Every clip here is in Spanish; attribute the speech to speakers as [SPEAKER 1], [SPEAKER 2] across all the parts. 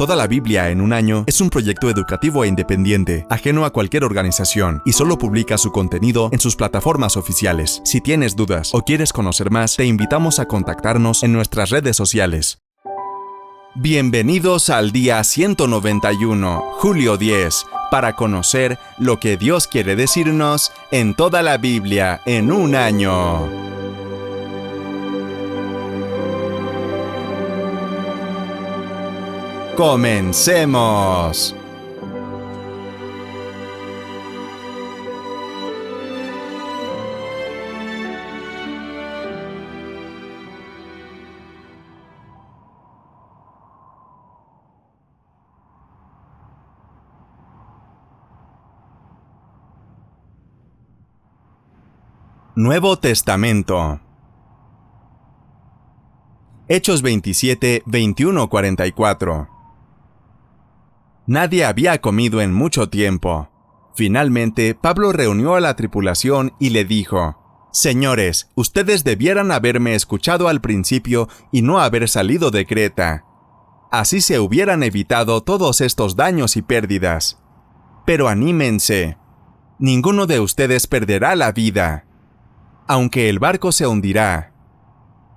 [SPEAKER 1] Toda la Biblia en un año es un proyecto educativo e independiente, ajeno a cualquier organización, y solo publica su contenido en sus plataformas oficiales. Si tienes dudas o quieres conocer más, te invitamos a contactarnos en nuestras redes sociales. Bienvenidos al día 191, julio 10, para conocer lo que Dios quiere decirnos en toda la Biblia en un año. ¡Comencemos! Nuevo Testamento. Hechos 27, 21-44. Nadie había comido en mucho tiempo. Finalmente, Pablo reunió a la tripulación y le dijo: «Señores, ustedes debieran haberme escuchado al principio y no haber salido de Creta. Así se hubieran evitado todos estos daños y pérdidas. Pero anímense. Ninguno de ustedes perderá la vida, aunque el barco se hundirá.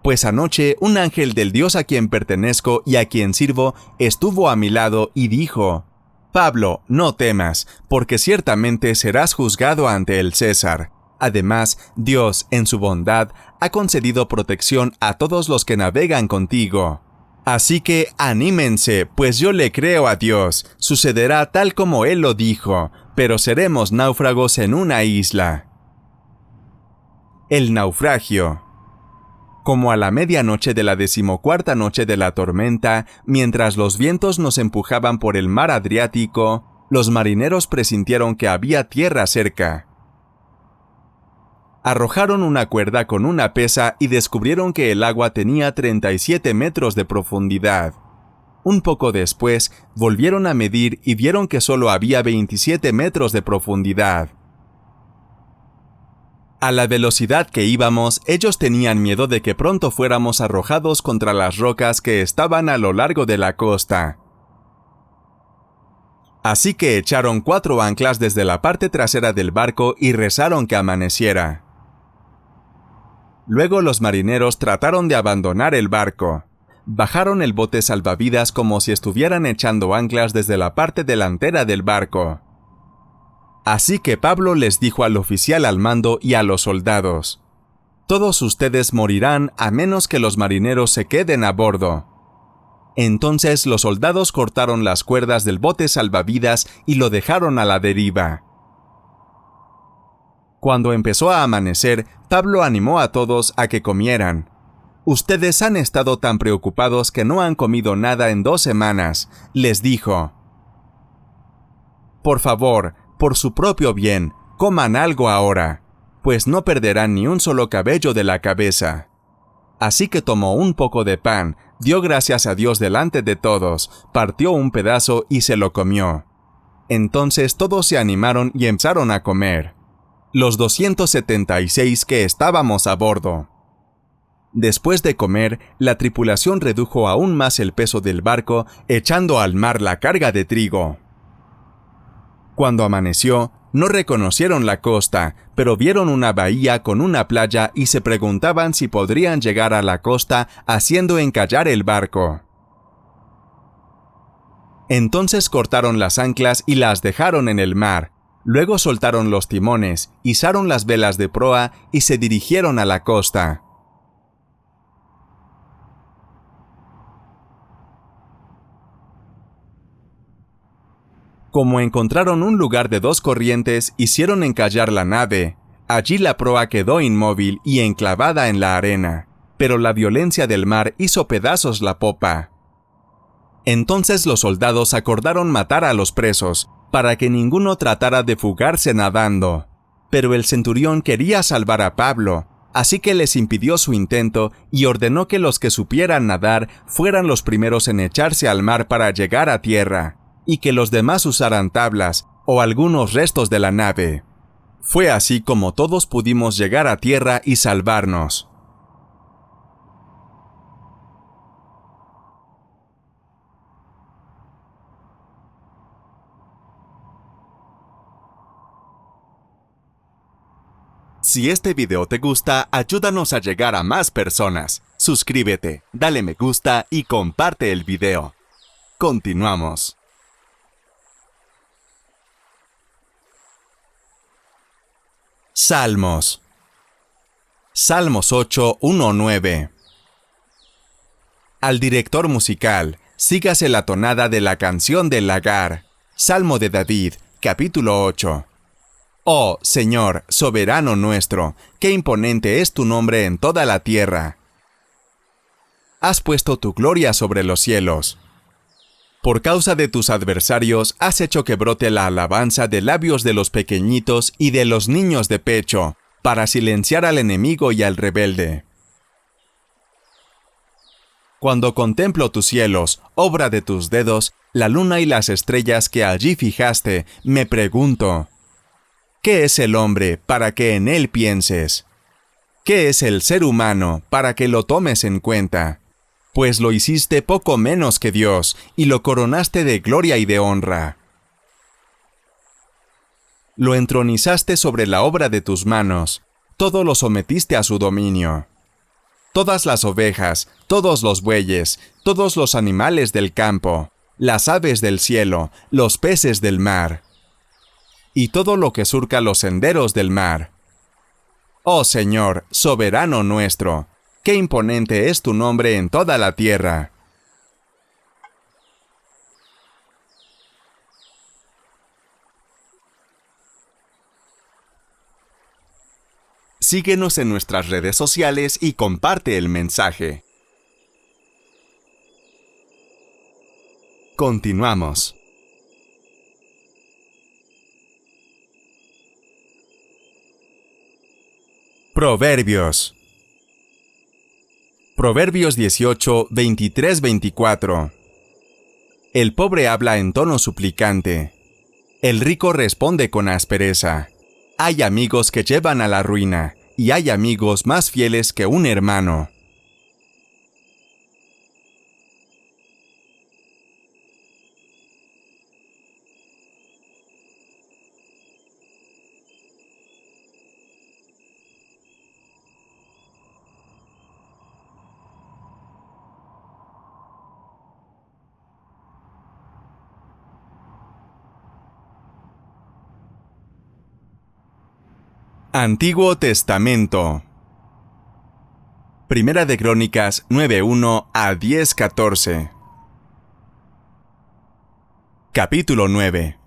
[SPEAKER 1] Pues anoche un ángel del Dios a quien pertenezco y a quien sirvo estuvo a mi lado y dijo: Pablo, no temas, porque ciertamente serás juzgado ante el César. Además, Dios, en su bondad, ha concedido protección a todos los que navegan contigo. Así que anímense, pues yo le creo a Dios. Sucederá tal como Él lo dijo, pero seremos náufragos en una isla». El naufragio. Como a la medianoche de la 14ª noche de la tormenta, mientras los vientos nos empujaban por el mar Adriático, los marineros presintieron que había tierra cerca. Arrojaron una cuerda con una pesa y descubrieron que el agua tenía 37 metros de profundidad. Un poco después, volvieron a medir y vieron que solo había 27 metros de profundidad. A la velocidad que íbamos, ellos tenían miedo de que pronto fuéramos arrojados contra las rocas que estaban a lo largo de la costa. Así que echaron 4 anclas desde la parte trasera del barco y rezaron que amaneciera. Luego los marineros trataron de abandonar el barco. Bajaron el bote salvavidas como si estuvieran echando anclas desde la parte delantera del barco. Así que Pablo les dijo al oficial al mando y a los soldados: «Todos ustedes morirán a menos que los marineros se queden a bordo». Entonces los soldados cortaron las cuerdas del bote salvavidas y lo dejaron a la deriva. Cuando empezó a amanecer, Pablo animó a todos a que comieran. «Ustedes han estado tan preocupados que no han comido nada en 2 semanas», les dijo. «Por favor, por su propio bien, coman algo ahora, pues no perderán ni un solo cabello de la cabeza». Así que tomó un poco de pan, dio gracias a Dios delante de todos, partió un pedazo y se lo comió. Entonces todos se animaron y empezaron a comer. Los 276 que estábamos a bordo. Después de comer, la tripulación redujo aún más el peso del barco, echando al mar la carga de trigo. Cuando amaneció, no reconocieron la costa, pero vieron una bahía con una playa y se preguntaban si podrían llegar a la costa haciendo encallar el barco. Entonces cortaron las anclas y las dejaron en el mar. Luego soltaron los timones, izaron las velas de proa y se dirigieron a la costa. Como encontraron un lugar de 2 corrientes, hicieron encallar la nave. Allí la proa quedó inmóvil y enclavada en la arena, pero la violencia del mar hizo pedazos la popa. Entonces los soldados acordaron matar a los presos, para que ninguno tratara de fugarse nadando. Pero el centurión quería salvar a Pablo, así que les impidió su intento y ordenó que los que supieran nadar fueran los primeros en echarse al mar para llegar a tierra, y que los demás usaran tablas o algunos restos de la nave. Fue así como todos pudimos llegar a tierra y salvarnos. Si este video te gusta, ayúdanos a llegar a más personas. Suscríbete, dale me gusta y comparte el video. Continuamos. Salmos. Salmos 8, 1-9. Al director musical, sígase la tonada de la canción del lagar. Salmo de David, capítulo 8. Oh, Señor, soberano nuestro, qué imponente es tu nombre en toda la tierra. Has puesto tu gloria sobre los cielos. Por causa de tus adversarios, has hecho que brote la alabanza de labios de los pequeñitos y de los niños de pecho, para silenciar al enemigo y al rebelde. Cuando contemplo tus cielos, obra de tus dedos, la luna y las estrellas que allí fijaste, me pregunto, ¿qué es el hombre para que en él pienses? ¿Qué es el ser humano para que lo tomes en cuenta? Pues lo hiciste poco menos que Dios, y lo coronaste de gloria y de honra. Lo entronizaste sobre la obra de tus manos, todo lo sometiste a su dominio. Todas las ovejas, todos los bueyes, todos los animales del campo, las aves del cielo, los peces del mar, y todo lo que surca los senderos del mar. Oh Señor, soberano nuestro, qué imponente es tu nombre en toda la tierra. Síguenos en nuestras redes sociales y comparte el mensaje. Continuamos. Proverbios. Proverbios 18, 23-24. El pobre habla en tono suplicante. El rico responde con aspereza. Hay amigos que llevan a la ruina, y hay amigos más fieles que un hermano. Antiguo Testamento. Primera de Crónicas 9:1 a 10:14. Capítulo 9.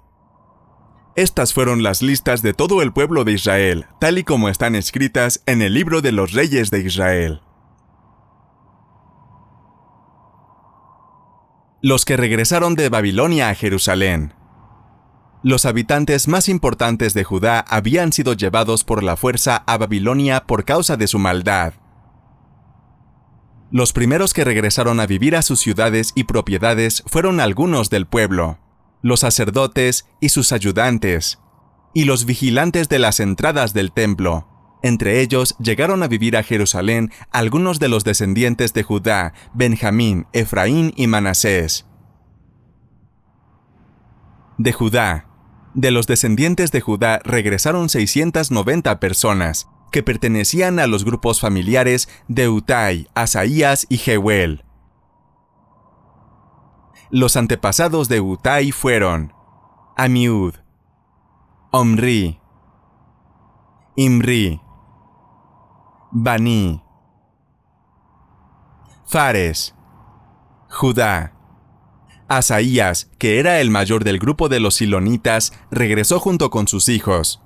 [SPEAKER 1] Estas fueron las listas de todo el pueblo de Israel, tal y como están escritas en el libro de los reyes de Israel. Los que regresaron de Babilonia a Jerusalén. Los habitantes más importantes de Judá habían sido llevados por la fuerza a Babilonia por causa de su maldad. Los primeros que regresaron a vivir a sus ciudades y propiedades fueron algunos del pueblo, los sacerdotes y sus ayudantes, y los vigilantes de las entradas del templo. Entre ellos llegaron a vivir a Jerusalén algunos de los descendientes de Judá, Benjamín, Efraín y Manasés. De Judá. De los descendientes de Judá regresaron 690 personas, que pertenecían a los grupos familiares de Utai, Asaías y Jeuel. Los antepasados de Utai fueron Amiud, Omri, Imri, Bani, Fares, Judá. Asaías, que era el mayor del grupo de los silonitas, regresó junto con sus hijos.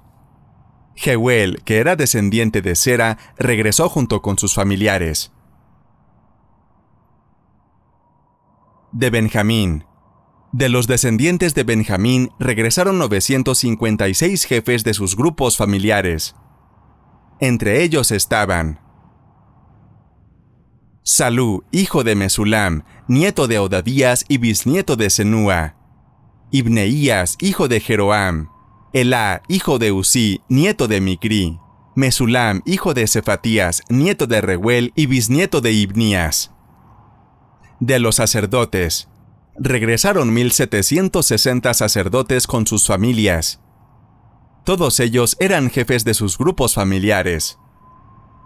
[SPEAKER 1] Jeuel, que era descendiente de Sera, regresó junto con sus familiares. De Benjamín. De los descendientes de Benjamín regresaron 956 jefes de sus grupos familiares. Entre ellos estaban Salú, hijo de Mesulam, nieto de Odadías y bisnieto de Senúa. Ibneías, hijo de Jeroam. Elá, hijo de Usí, nieto de Micri. Mesulam, hijo de Cefatías, nieto de Reuel y bisnieto de Ibnías. De los sacerdotes. Regresaron 1760 sacerdotes con sus familias. Todos ellos eran jefes de sus grupos familiares.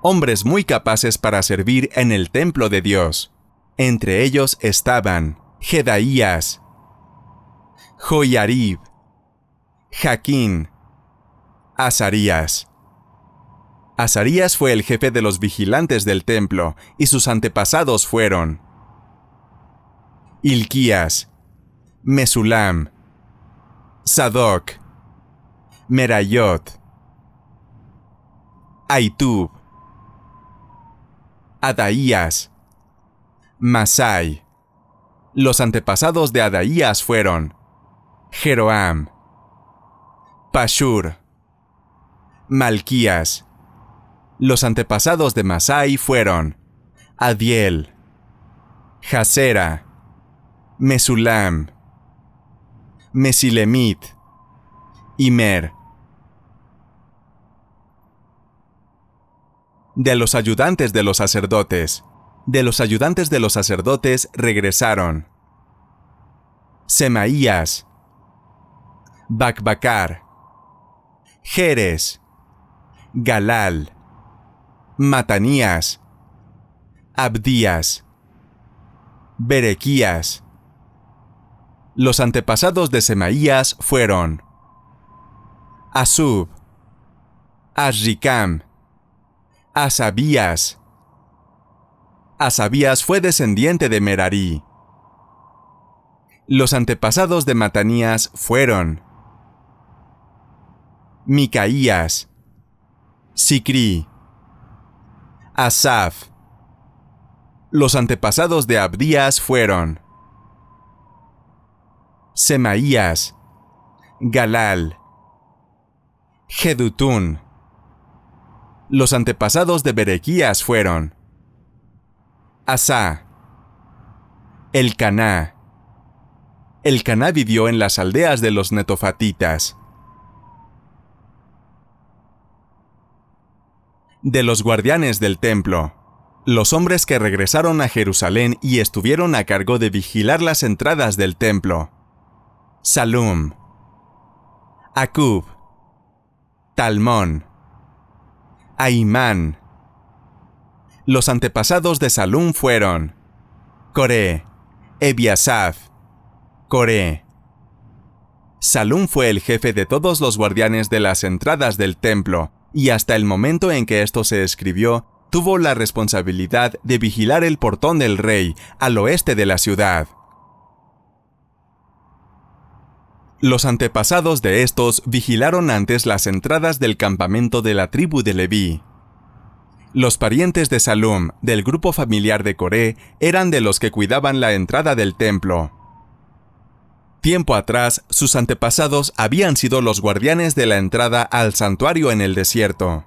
[SPEAKER 1] Hombres muy capaces para servir en el templo de Dios. Entre ellos estaban Jedaías, Joiarib, Jaquín, Azarías. Azarías fue el jefe de los vigilantes del templo, y sus antepasados fueron Hilquías, Mesulam, Sadoc, Merayot, Ahitub, Adaías, Masai. Los antepasados de Adaías fueron Jeroam, Pashur, Malquías. Los antepasados de Masai fueron Adiel, Jasera, Mesulam, Mesilemit, Imer. De los ayudantes de los sacerdotes. De los ayudantes de los sacerdotes regresaron Semaías, Bacbacar, Jeres, Galal, Matanías, Abdías, Berequías. Los antepasados de Semaías fueron Asub, Azricam, Asabías. Asabías fue descendiente de Merarí. Los antepasados de Matanías fueron Micaías, Sicri, Asaf. Los antepasados de Abdías fueron Semaías, Galal, Jedutún. Los antepasados de Berequías fueron Asá, Elcaná. Elcaná vivió en las aldeas de los netofatitas. De los guardianes del templo. Los hombres que regresaron a Jerusalén y estuvieron a cargo de vigilar las entradas del templo. Salum, Acub, Talmón, Ahimán. Los antepasados de Salum fueron Coré, Ebiasaf, Coré. Salum fue el jefe de todos los guardianes de las entradas del templo, y hasta el momento en que esto se escribió, tuvo la responsabilidad de vigilar el portón del rey, al oeste de la ciudad. Los antepasados de estos vigilaron antes las entradas del campamento de la tribu de Leví. Los parientes de Salum, del grupo familiar de Coré, eran de los que cuidaban la entrada del templo. Tiempo atrás, sus antepasados habían sido los guardianes de la entrada al santuario en el desierto.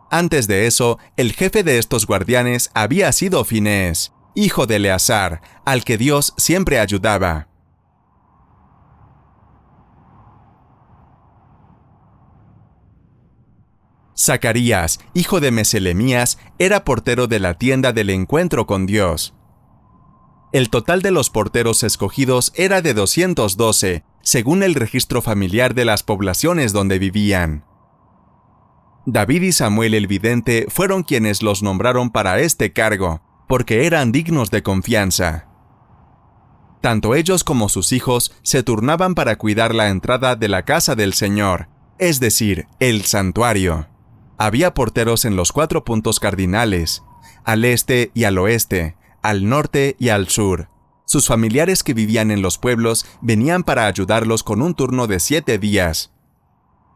[SPEAKER 1] Antes de eso, el jefe de estos guardianes había sido Finés, hijo de Eleazar, al que Dios siempre ayudaba. Zacarías, hijo de Meselemías, era portero de la tienda del encuentro con Dios. El total de los porteros escogidos era de 212, según el registro familiar de las poblaciones donde vivían. David y Samuel el vidente fueron quienes los nombraron para este cargo, porque eran dignos de confianza. Tanto ellos como sus hijos se turnaban para cuidar la entrada de la casa del Señor, es decir, el santuario. Había porteros en los 4 puntos cardinales, al este y al oeste, al norte y al sur. Sus familiares que vivían en los pueblos venían para ayudarlos con un turno de 7 días.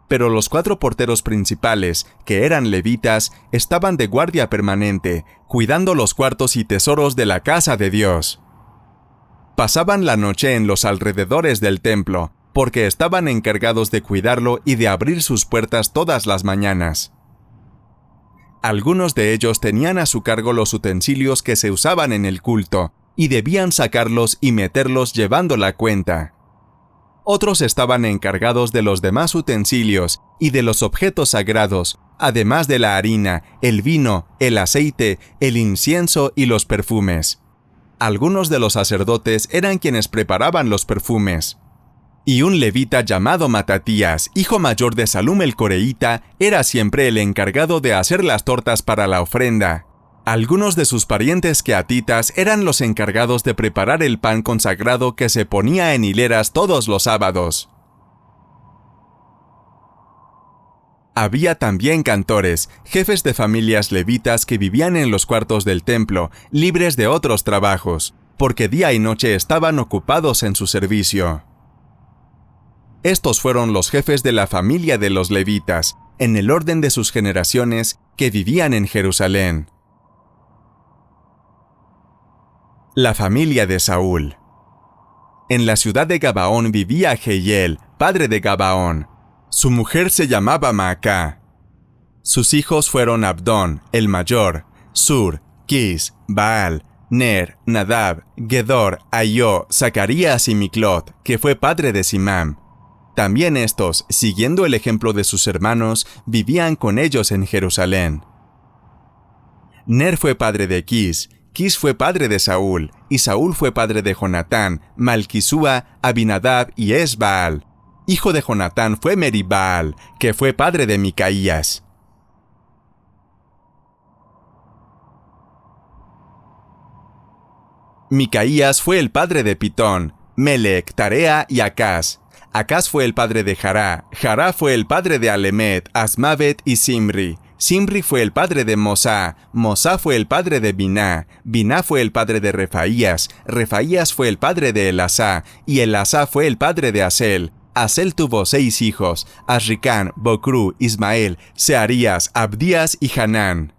[SPEAKER 1] Pero los 4 porteros principales, que eran levitas, estaban de guardia permanente, cuidando los cuartos y tesoros de la casa de Dios. Pasaban la noche en los alrededores del templo, porque estaban encargados de cuidarlo y de abrir sus puertas todas las mañanas. Algunos de ellos tenían a su cargo los utensilios que se usaban en el culto, y debían sacarlos y meterlos llevando la cuenta. Otros estaban encargados de los demás utensilios y de los objetos sagrados, además de la harina, el vino, el aceite, el incienso y los perfumes. Algunos de los sacerdotes eran quienes preparaban los perfumes. Y un levita llamado Matatías, hijo mayor de Salum el coreíta, era siempre el encargado de hacer las tortas para la ofrenda. Algunos de sus parientes queatitas eran los encargados de preparar el pan consagrado que se ponía en hileras todos los sábados. Había también cantores, jefes de familias levitas que vivían en los cuartos del templo, libres de otros trabajos, porque día y noche estaban ocupados en su servicio. Estos fueron los jefes de la familia de los levitas, en el orden de sus generaciones, que vivían en Jerusalén. La familia de Saúl. En la ciudad de Gabaón vivía Jehiel, padre de Gabaón. Su mujer se llamaba Maacá. Sus hijos fueron Abdón, el mayor, Sur, Quis, Baal, Ner, Nadab, Gedor, Ahio, Zacarías y Miclot, que fue padre de Simam. También estos, siguiendo el ejemplo de sus hermanos, vivían con ellos en Jerusalén. Ner fue padre de Quis, Quis fue padre de Saúl, y Saúl fue padre de Jonatán, Malquisúa, Abinadab y Esbaal. Hijo de Jonatán fue Meribaal, que fue padre de Micaías. Micaías fue el padre de Pitón, Melec, Tarea y Acaz. Acaz fue el padre de Jará, Jará fue el padre de Alemet, Asmavet y Simri. Simri fue el padre de Mosá, Mosá fue el padre de Biná, Biná fue el padre de Refaías, Refaías fue el padre de Elasá, y Elasá fue el padre de Asel. Asel tuvo 6 hijos, Asricán, Bocrú, Ismael, Searías, Abdías y Hanán.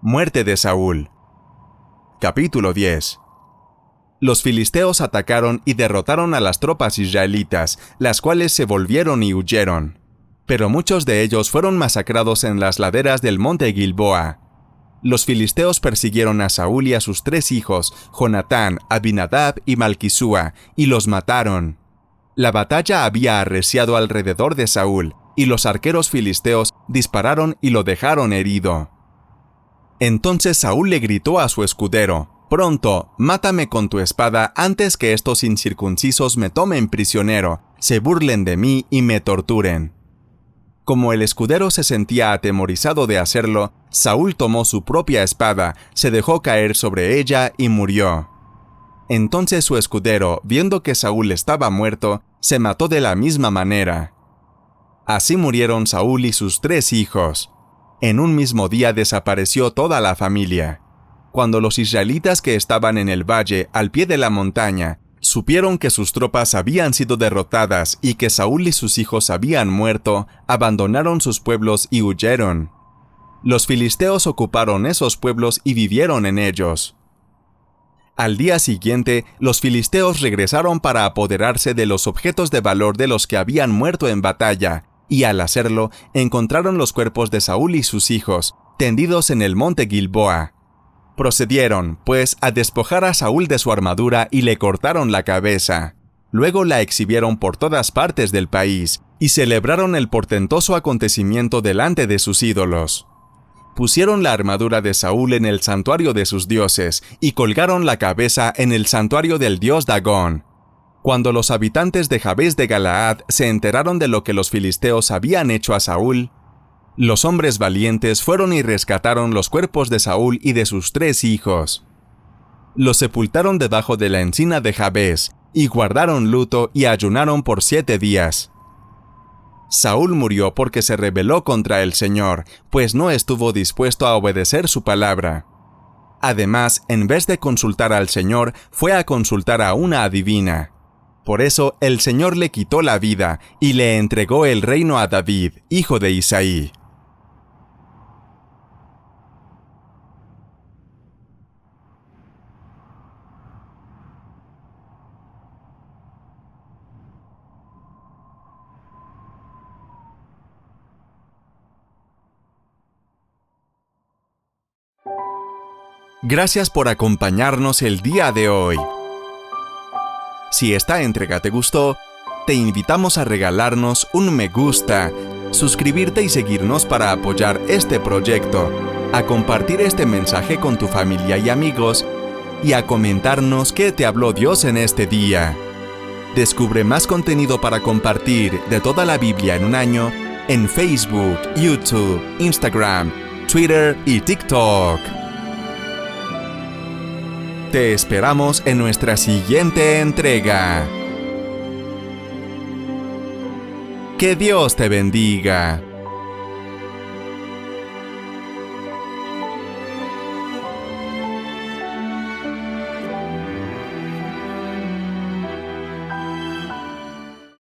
[SPEAKER 1] Muerte de Saúl. Capítulo 10. Los filisteos atacaron y derrotaron a las tropas israelitas, las cuales se volvieron y huyeron. Pero muchos de ellos fueron masacrados en las laderas del monte Gilboa. Los filisteos persiguieron a Saúl y a sus 3 hijos, Jonatán, Abinadab y Malquisúa, y los mataron. La batalla había arreciado alrededor de Saúl, y los arqueros filisteos dispararon y lo dejaron herido. Entonces Saúl le gritó a su escudero: «Pronto, mátame con tu espada antes que estos incircuncisos me tomen prisionero, se burlen de mí y me torturen». Como el escudero se sentía atemorizado de hacerlo, Saúl tomó su propia espada, se dejó caer sobre ella y murió. Entonces su escudero, viendo que Saúl estaba muerto, se mató de la misma manera. Así murieron Saúl y sus 3 hijos. En un mismo día desapareció toda la familia. Cuando los israelitas que estaban en el valle, al pie de la montaña, supieron que sus tropas habían sido derrotadas y que Saúl y sus hijos habían muerto, abandonaron sus pueblos y huyeron. Los filisteos ocuparon esos pueblos y vivieron en ellos. Al día siguiente, los filisteos regresaron para apoderarse de los objetos de valor de los que habían muerto en batalla, y al hacerlo, encontraron los cuerpos de Saúl y sus hijos, tendidos en el monte Gilboa. Procedieron, pues, a despojar a Saúl de su armadura y le cortaron la cabeza. Luego la exhibieron por todas partes del país, y celebraron el portentoso acontecimiento delante de sus ídolos. Pusieron la armadura de Saúl en el santuario de sus dioses, y colgaron la cabeza en el santuario del dios Dagón. Cuando los habitantes de Jabes de Galaad se enteraron de lo que los filisteos habían hecho a Saúl, los hombres valientes fueron y rescataron los cuerpos de Saúl y de sus 3 hijos. Los sepultaron debajo de la encina de Jabes, y guardaron luto y ayunaron por 7 días. Saúl murió porque se rebeló contra el Señor, pues no estuvo dispuesto a obedecer su palabra. Además, en vez de consultar al Señor, fue a consultar a una adivina. Por eso el Señor le quitó la vida y le entregó el reino a David, hijo de Isaí. Gracias por acompañarnos el día de hoy. Si esta entrega te gustó, te invitamos a regalarnos un me gusta, suscribirte y seguirnos para apoyar este proyecto, a compartir este mensaje con tu familia y amigos, y a comentarnos qué te habló Dios en este día. Descubre más contenido para compartir de toda la Biblia en un año en Facebook, YouTube, Instagram, Twitter y TikTok. Te esperamos en nuestra siguiente entrega. Que Dios te bendiga.